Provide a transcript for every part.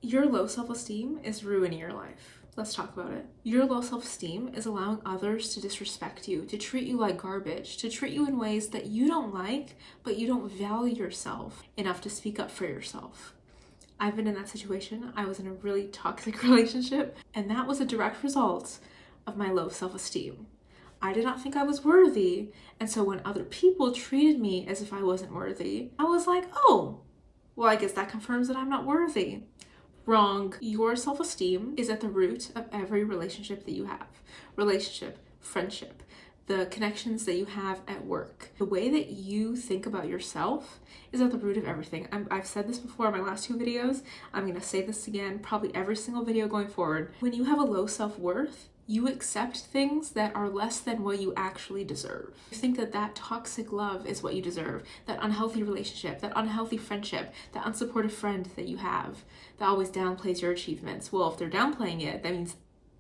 Your low self-esteem is ruining your life. Let's talk about it. Your low self-esteem is allowing others to disrespect you, to treat you like garbage, to treat you in ways that you don't like, but you don't value yourself enough to speak up for yourself. I've been in that situation. I was in a really toxic relationship, and that was a direct result of my low self-esteem. I did not think I was worthy, and so when other people treated me as if I wasn't worthy, I was like, oh, well, I guess that confirms that I'm not worthy. Wrong. Your self-esteem is at the root of every relationship that you have. Relationship, friendship, the connections that you have at work. The way that you think about yourself is at the root of everything. I've said this before in my last 2 videos. I'm going to say this again, probably every single video going forward. When you have a low self-worth, you accept things that are less than what you actually deserve. You think that that toxic love is what you deserve, that unhealthy relationship, that unhealthy friendship, that unsupportive friend that you have that always downplays your achievements. Well, if they're downplaying it, that means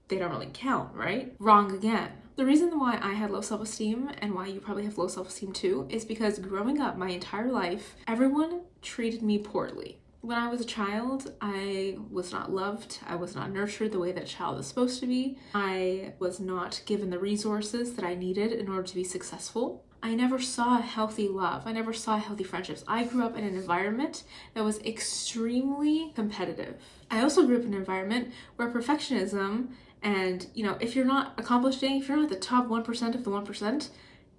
they don't really count, right? Wrong again. The reason why I had low self-esteem and why you probably have low self-esteem too is because growing up my entire life, everyone treated me poorly. When I was a child, I was not loved. I was not nurtured the way that a child is supposed to be. I was not given the resources that I needed in order to be successful. I never saw healthy love. I never saw healthy friendships. I grew up in an environment that was extremely competitive. I also grew up in an environment where perfectionism and, if you're not accomplishing, if you're not at the top 1% of the 1%,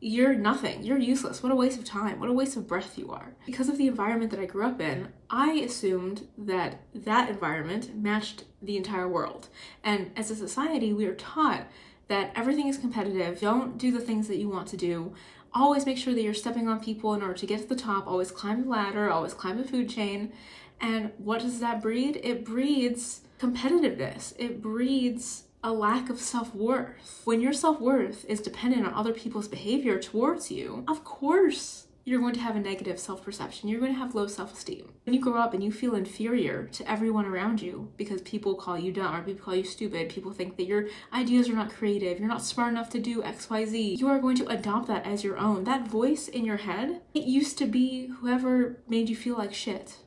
you're nothing. You're useless. What a waste of time. What a waste of breath you are. Because of the environment that I grew up in, I assumed that that environment matched the entire world. And as a society, we are taught that everything is competitive. Don't do the things that you want to do. Always make sure that you're stepping on people in order to get to the top. Always climb the ladder. Always climb the food chain. And what does that breed? It breeds competitiveness. It breeds a lack of self-worth. When your self-worth is dependent on other people's behavior towards you, of course you're going to have a negative self-perception. You're going to have low self-esteem. When you grow up and you feel inferior to everyone around you because people call you dumb or people call you stupid, people think that your ideas are not creative, you're not smart enough to do XYZ, you are going to adopt that as your own. That voice in your head, it used to be whoever made you feel like shit.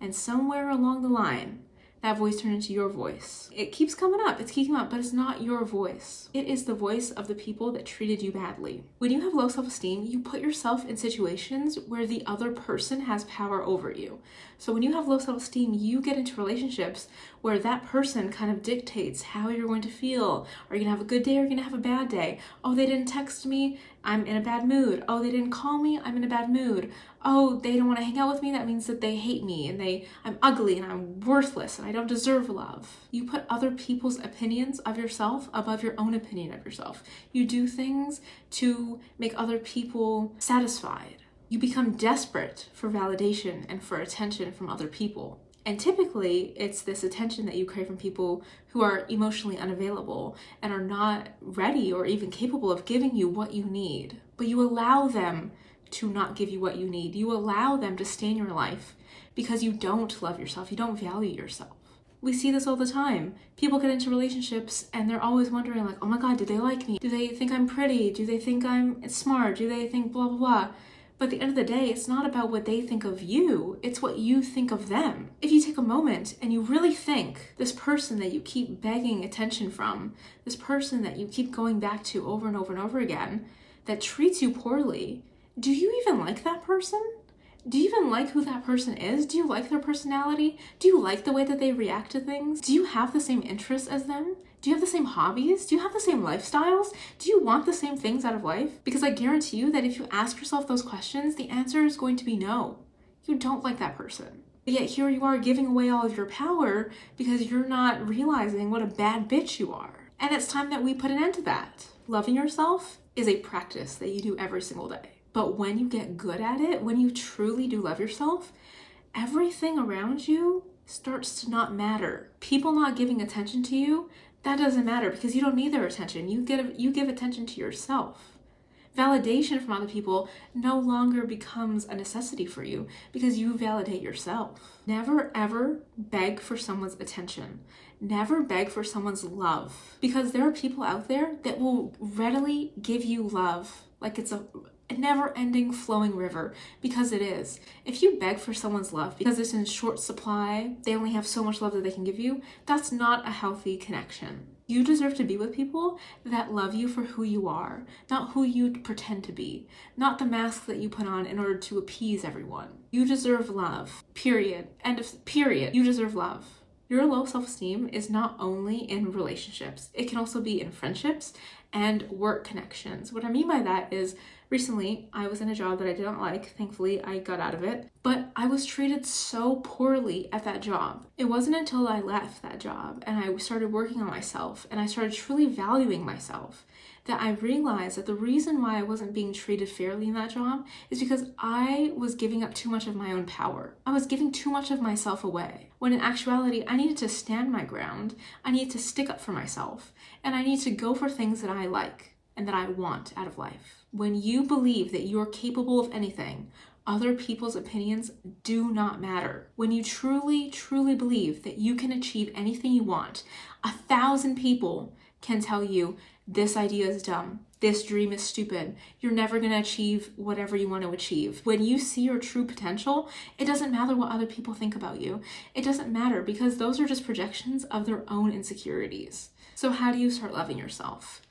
And somewhere along the line, that voice turned into your voice. It keeps coming up, it's keeping up, but it's not your voice. It is the voice of the people that treated you badly. When you have low self-esteem, you put yourself in situations where the other person has power over you. So when you have low self-esteem, you get into relationships where that person kind of dictates how you're going to feel. Are you gonna have a good day or are you gonna have a bad day? Oh, they didn't text me, I'm in a bad mood. Oh, they didn't call me, I'm in a bad mood. Oh, they don't want to hang out with me, that means that they hate me and I'm ugly and I'm worthless and I don't deserve love. You put other people's opinions of yourself above your own opinion of yourself. You do things to make other people satisfied. You become desperate for validation and for attention from other people. And typically, it's this attention that you crave from people who are emotionally unavailable and are not ready or even capable of giving you what you need. But you allow them to not give you what you need. You allow them to stay in your life because you don't love yourself. You don't value yourself. We see this all the time. People get into relationships and they're always wondering like, oh my God, do they like me? Do they think I'm pretty? Do they think I'm smart? Do they think blah, blah, blah? But at the end of the day, it's not about what they think of you, it's what you think of them. If you take a moment and you really think this person that you keep begging attention from, this person that you keep going back to over and over and over again, that treats you poorly, do you even like that person? Do you even like who that person is? Do you like their personality? Do you like the way that they react to things? Do you have the same interests as them? Do you have the same hobbies? Do you have the same lifestyles? Do you want the same things out of life? Because I guarantee you that if you ask yourself those questions, the answer is going to be no. You don't like that person. But yet here you are giving away all of your power because you're not realizing what a bad bitch you are. And it's time that we put an end to that. Loving yourself is a practice that you do every single day. But when you get good at it, when you truly do love yourself, everything around you starts to not matter. People not giving attention to you, that doesn't matter because you don't need their attention. You give attention to yourself. Validation from other people no longer becomes a necessity for you because you validate yourself. Never ever beg for someone's attention. Never beg for someone's love because there are people out there that will readily give you love like it's a a never-ending flowing river, because it is. If you beg for someone's love because it's in short supply, they only have so much love that they can give you, that's not a healthy connection. You deserve to be with people that love you for who you are, not who you pretend to be, not the mask that you put on in order to appease everyone. You deserve love, period. End of period. You deserve love. Your low self-esteem is not only in relationships, it can also be in friendships and work connections. What I mean by that is, recently I was in a job that I didn't like. Thankfully, I got out of it, but I was treated so poorly at that job. It wasn't until I left that job and I started working on myself and I started truly valuing myself that I realized that the reason why I wasn't being treated fairly in that job is because I was giving up too much of my own power. I was giving too much of myself away, when in actuality, I needed to stand my ground, I needed to stick up for myself, and I need to go for things that I like and that I want out of life. When you believe that you're capable of anything, other people's opinions do not matter. When you truly, truly believe that you can achieve anything you want, 1,000 people can tell you, this idea is dumb, this dream is stupid, you're never gonna achieve whatever you want to achieve. When you see your true potential, it doesn't matter what other people think about you. It doesn't matter, because those are just projections of their own insecurities. So how do you start loving yourself?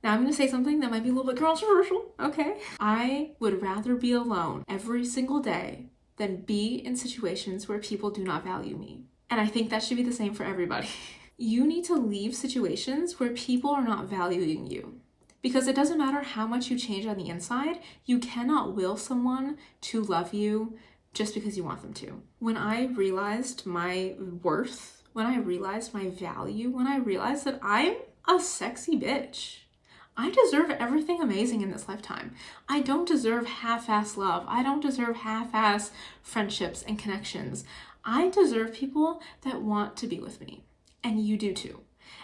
Now I'm gonna say something that might be a little bit controversial, okay? I would rather be alone every single day than be in situations where people do not value me. And I think that should be the same for everybody. You need to leave situations where people are not valuing you. Because it doesn't matter how much you change on the inside, you cannot will someone to love you just because you want them to. When I realized my worth, when I realized my value, when I realized that I'm a sexy bitch, I deserve everything amazing in this lifetime. I don't deserve half-ass love. I don't deserve half-ass friendships and connections. I deserve people that want to be with me. And you do too.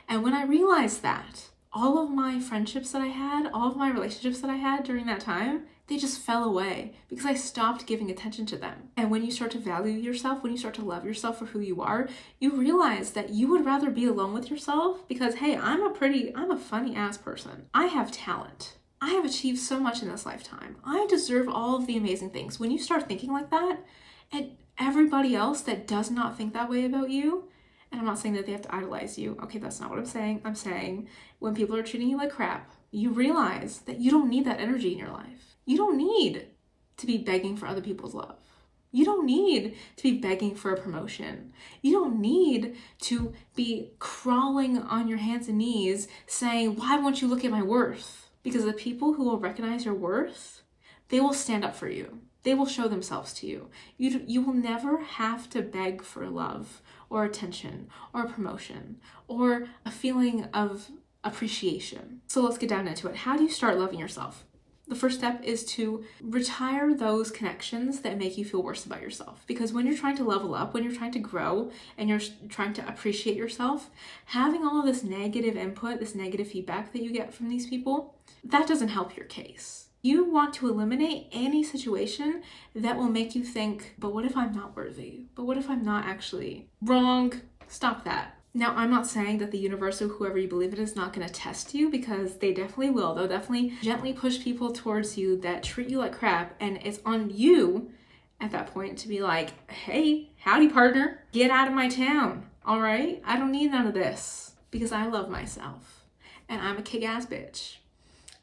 And when I realized that, all of my friendships that I had, all of my relationships that I had during that time, they just fell away because I stopped giving attention to them. And when you start to value yourself, when you start to love yourself for who you are, you realize that you would rather be alone with yourself because, hey, I'm a funny ass person. I have talent. I have achieved so much in this lifetime. I deserve all of the amazing things. When you start thinking like that, and everybody else that does not think that way about you, and I'm not saying that they have to idolize you. Okay, that's not what I'm saying. I'm saying when people are treating you like crap, you realize that you don't need that energy in your life. You don't need to be begging for other people's love. You don't need to be begging for a promotion. You don't need to be crawling on your hands and knees saying, why won't you look at my worth? Because the people who will recognize your worth, they will stand up for you. They will show themselves to you. You will never have to beg for love or attention or promotion or a feeling of appreciation. So let's get down into it. How do you start loving yourself? The first step is to retire those connections that make you feel worse about yourself. Because when you're trying to level up, when you're trying to grow and you're trying to appreciate yourself, having all of this negative input, this negative feedback that you get from these people, that doesn't help your case. You want to eliminate any situation that will make you think, but what if I'm not worthy? But what if I'm not actually? Wrong. Stop that. Now, I'm not saying that the universe or whoever you believe it is not going to test you, because they definitely will. They'll definitely gently push people towards you that treat you like crap, and it's on you at that point to be like, hey, howdy partner, get out of my town, all right? I don't need none of this, because I love myself, and I'm a kick-ass bitch.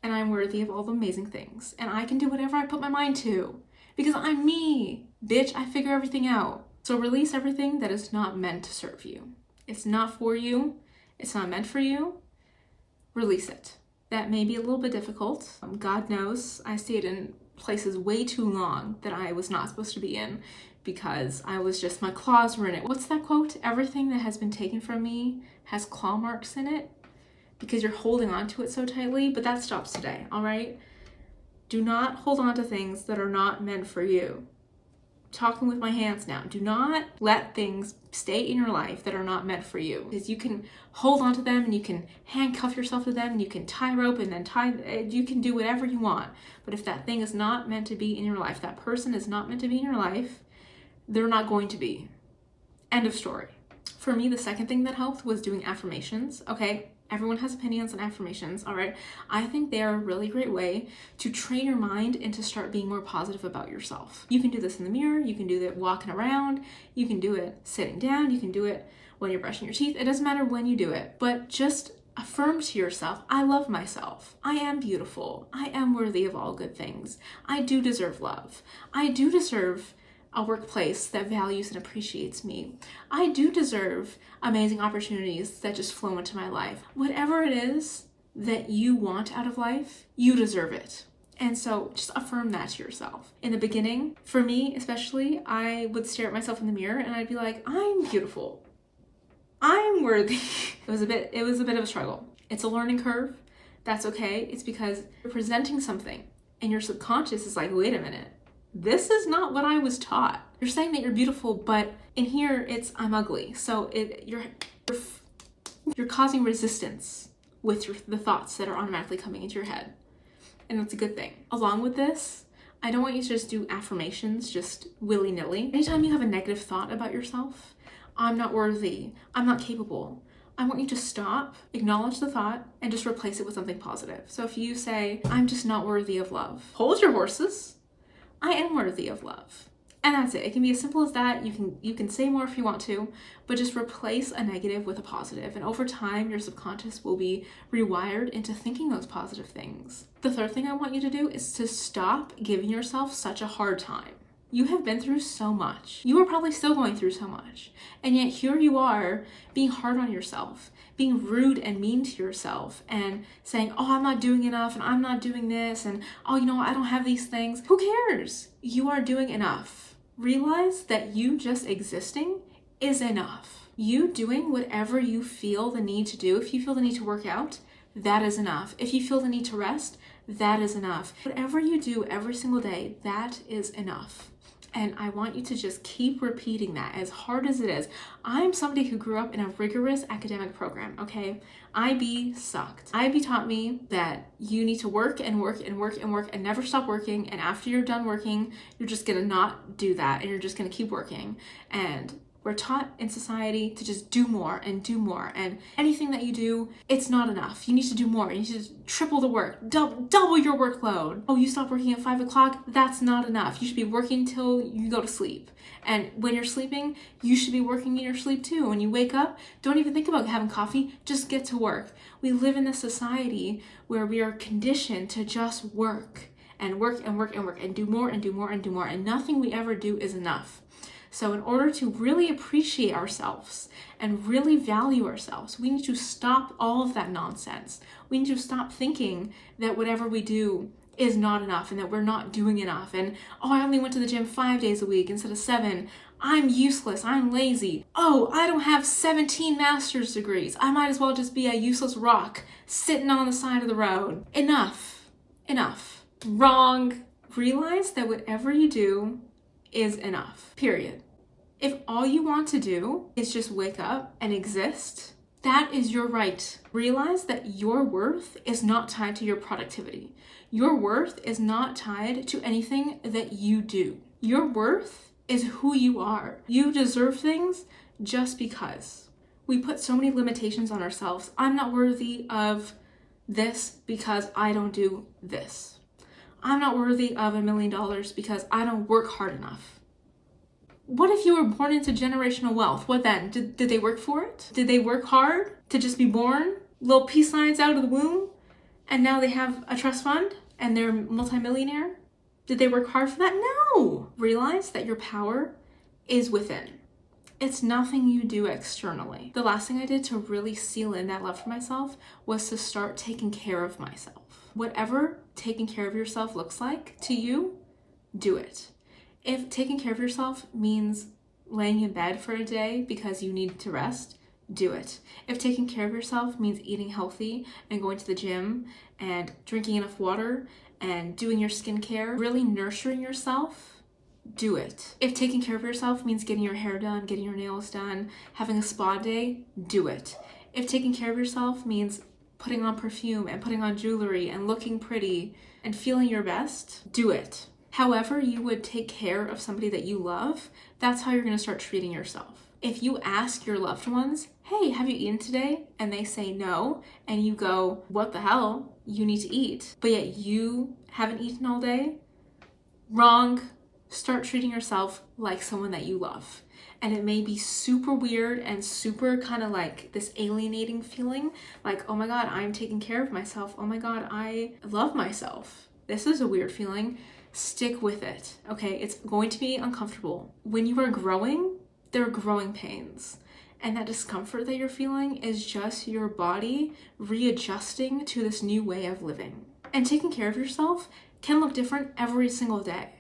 And I'm worthy of all the amazing things. And I can do whatever I put my mind to. Because I'm me. Bitch, I figure everything out. So release everything that is not meant to serve you. It's not for you. It's not meant for you. Release it. That may be a little bit difficult. God knows I stayed in places way too long that I was not supposed to be in because I was just, my claws were in it. What's that quote? Everything that has been taken from me has claw marks in it. Because you're holding on to it so tightly, but that stops today, all right? Do not hold on to things that are not meant for you. Talking with my hands now. Do not let things stay in your life that are not meant for you. Because you can hold on to them and you can handcuff yourself to them and you can tie rope and then you can do whatever you want. But if that thing is not meant to be in your life, that person is not meant to be in your life, they're not going to be. End of story. For me, the second thing that helped was doing affirmations, okay? Everyone has opinions on affirmations, all right? I think they are a really great way to train your mind and to start being more positive about yourself. You can do this in the mirror, you can do it walking around, you can do it sitting down, you can do it when you're brushing your teeth. It doesn't matter when you do it, but just affirm to yourself, I love myself. I am beautiful. I am worthy of all good things. I do deserve love. I do deserve a workplace that values and appreciates me. I do deserve amazing opportunities that just flow into my life. Whatever it is that you want out of life, you deserve it. And so just affirm that to yourself. In the beginning, for me especially, I would stare at myself in the mirror and I'd be like, I'm beautiful. I'm worthy. It was a bit of a struggle. It's a learning curve. That's okay. It's because you're presenting something and your subconscious is like, wait a minute. This is not what I was taught. You're saying that you're beautiful, but in here it's I'm ugly. So you're causing resistance with the thoughts that are automatically coming into your head. And that's a good thing. Along with this, I don't want you to just do affirmations just willy-nilly. Anytime you have a negative thought about yourself, I'm not worthy, I'm not capable, I want you to stop, acknowledge the thought, and just replace it with something positive. So if you say, I'm just not worthy of love, hold your horses. I am worthy of love. And that's it. It can be as simple as that. You can say more if you want to, but just replace a negative with a positive. And over time, your subconscious will be rewired into thinking those positive things. The third thing I want you to do is to stop giving yourself such a hard time. You have been through so much. You are probably still going through so much. And yet here you are being hard on yourself, being rude and mean to yourself and saying, oh, I'm not doing enough and I'm not doing this and oh, I don't have these things. Who cares? You are doing enough. Realize that you just existing is enough. You doing whatever you feel the need to do. If you feel the need to work out, that is enough. If you feel the need to rest, that is enough. Whatever you do every single day, that is enough. And I want you to just keep repeating that as hard as it is. I'm somebody who grew up in a rigorous academic program, okay? IB sucked. IB taught me that you need to work and work and work and work and never stop working. And after you're done working, you're just gonna not do that and you're just gonna keep working. And we're taught in society to just do more and do more. And anything that you do, it's not enough. You need to do more. You need to triple the work, double your workload. Oh, you stop working at 5 o'clock? That's not enough. You should be working till you go to sleep. And when you're sleeping, you should be working in your sleep too. When you wake up, don't even think about having coffee. Just get to work. We live in a society where we are conditioned to just work and work and work and work and do more and do more and do more. And nothing we ever do is enough. So in order to really appreciate ourselves and really value ourselves, we need to stop all of that nonsense. We need to stop thinking that whatever we do is not enough and that we're not doing enough. And, oh, I only went to the gym 5 days a week instead of 7. I'm useless. I'm lazy. Oh, I don't have 17 master's degrees. I might as well just be a useless rock sitting on the side of the road. Enough. Enough. Wrong. Realize that whatever you do is enough. Period. If all you want to do is just wake up and exist, that is your right. Realize that your worth is not tied to your productivity. Your worth is not tied to anything that you do. Your worth is who you are. You deserve things just because. We put so many limitations on ourselves. I'm not worthy of this because I don't do this. I'm not worthy of $1 million because I don't work hard enough. What if you were born into generational wealth? What then? Did they work for it? Did they work hard to just be born? Little peace signs out of the womb? And now they have a trust fund and they're a multimillionaire? Did they work hard for that? No! Realize that your power is within. It's nothing you do externally. The last thing I did to really seal in that love for myself was to start taking care of myself. Whatever taking care of yourself looks like to you, do it. If taking care of yourself means laying in bed for a day because you need to rest, do it. If taking care of yourself means eating healthy and going to the gym and drinking enough water and doing your skincare, really nurturing yourself, do it. If taking care of yourself means getting your hair done, getting your nails done, having a spa day, do it. If taking care of yourself means putting on perfume and putting on jewelry and looking pretty and feeling your best, do it. However you would take care of somebody that you love, that's how you're going to start treating yourself. If you ask your loved ones, hey, have you eaten today? And they say no, and you go, what the hell? You need to eat. But yet you haven't eaten all day? Wrong. Start treating yourself like someone that you love. And it may be super weird and super kind of like this alienating feeling, like, oh my God, I'm taking care of myself. Oh my God, I love myself. This is a weird feeling. Stick with it, okay? It's going to be uncomfortable. When you are growing, there are growing pains. And that discomfort that you're feeling is just your body readjusting to this new way of living. And taking care of yourself can look different every single day.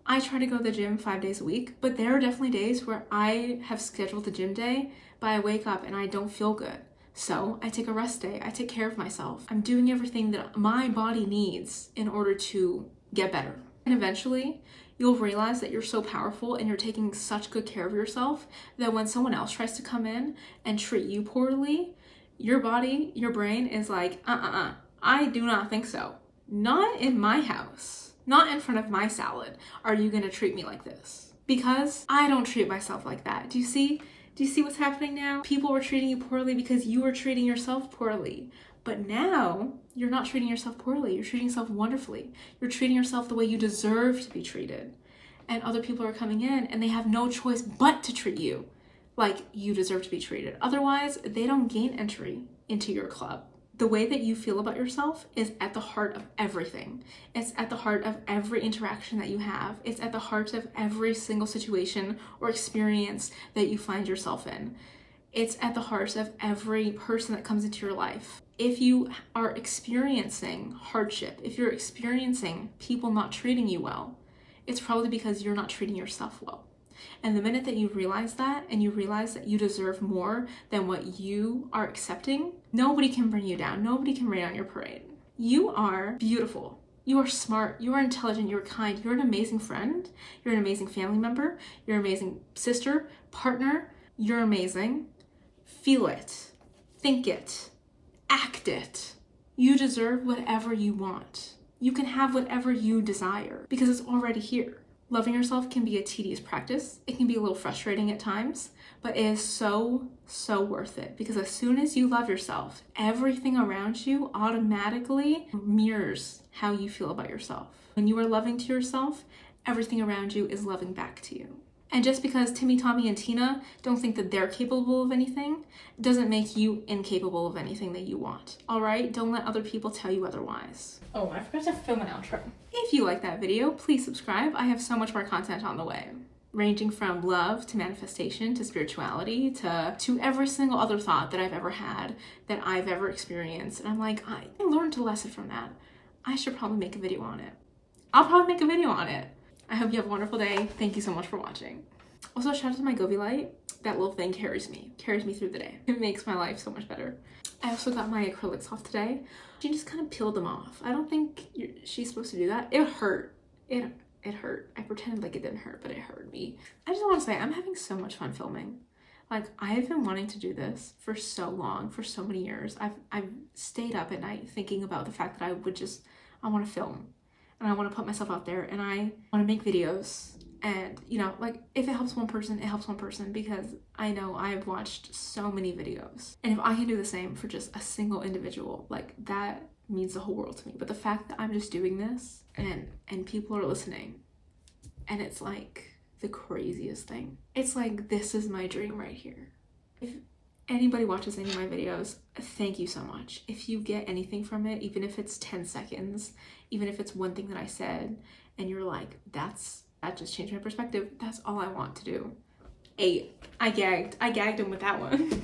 I try to go to the gym 5 days a week, but there are definitely days where I have scheduled the gym day, but I wake up and I don't feel good. So I take a rest day. I take care of myself. I'm doing everything that my body needs in order to get better. And eventually, you'll realize that you're so powerful and you're taking such good care of yourself that when someone else tries to come in and treat you poorly, your body, your brain is like, I do not think so. Not in my house. Not in front of my salad are you going to treat me like this. Because I don't treat myself like that. Do you see? Do you see what's happening now? People were treating you poorly because you were treating yourself poorly. But now you're not treating yourself poorly. You're treating yourself wonderfully. You're treating yourself the way you deserve to be treated. And other people are coming in and they have no choice but to treat you like you deserve to be treated. Otherwise, they don't gain entry into your club. The way that you feel about yourself is at the heart of everything. It's at the heart of every interaction that you have. It's at the heart of every single situation or experience that you find yourself in. It's at the heart of every person that comes into your life. If you are experiencing hardship, if you're experiencing people not treating you well, it's probably because you're not treating yourself well. And the minute that you realize that, and you realize that you deserve more than what you are accepting, nobody can bring you down. Nobody can rain on your parade. You are beautiful. You are smart. You are intelligent. You're kind. You're an amazing friend. You're an amazing family member. You're an amazing sister, partner. You're amazing. Feel it. Think it. Act it. You deserve whatever you want. You can have whatever you desire because it's already here. Loving yourself can be a tedious practice. It can be a little frustrating at times, but it is so, so worth it because as soon as you love yourself, everything around you automatically mirrors how you feel about yourself. When you are loving to yourself, everything around you is loving back to you. And just because Timmy, Tommy, and Tina don't think that they're capable of anything doesn't make you incapable of anything that you want. All right? Don't let other people tell you otherwise. Oh, I forgot to film an outro. If you like that video, please subscribe. I have so much more content on the way, ranging from love to manifestation to spirituality to every single other thought that I've ever had, that I've ever experienced. And I'm like, I learned a lesson from that. I should probably make a video on it. I'll probably make a video on it. I hope you have a wonderful day. Thank you so much for watching. Also, shout out to my Govi light. That little thing carries me through the day. It makes my life so much better. I also got my acrylics off today. She just kind of peeled them off. I don't think she's supposed to do that. It hurt. It hurt. I pretended like it didn't hurt, but it hurt me. I just want to say I'm having so much fun filming. Like, I've been wanting to do this for so long, for so many years. I've stayed up at night thinking about the fact that I want to film. And I want to put myself out there and I want to make videos. And, you know, like, if it helps one person, it helps one person because I know I've watched so many videos. And if I can do the same for just a single individual, like, that means the whole world to me. But the fact that I'm just doing this and people are listening, and it's like the craziest thing. It's like, this is my dream right here. If anybody watches any of my videos, thank you so much. If you get anything from it, even if it's 10 seconds, even if it's one thing that I said, and you're like, that just changed my perspective, that's all I want to do. 8. I gagged him with that one.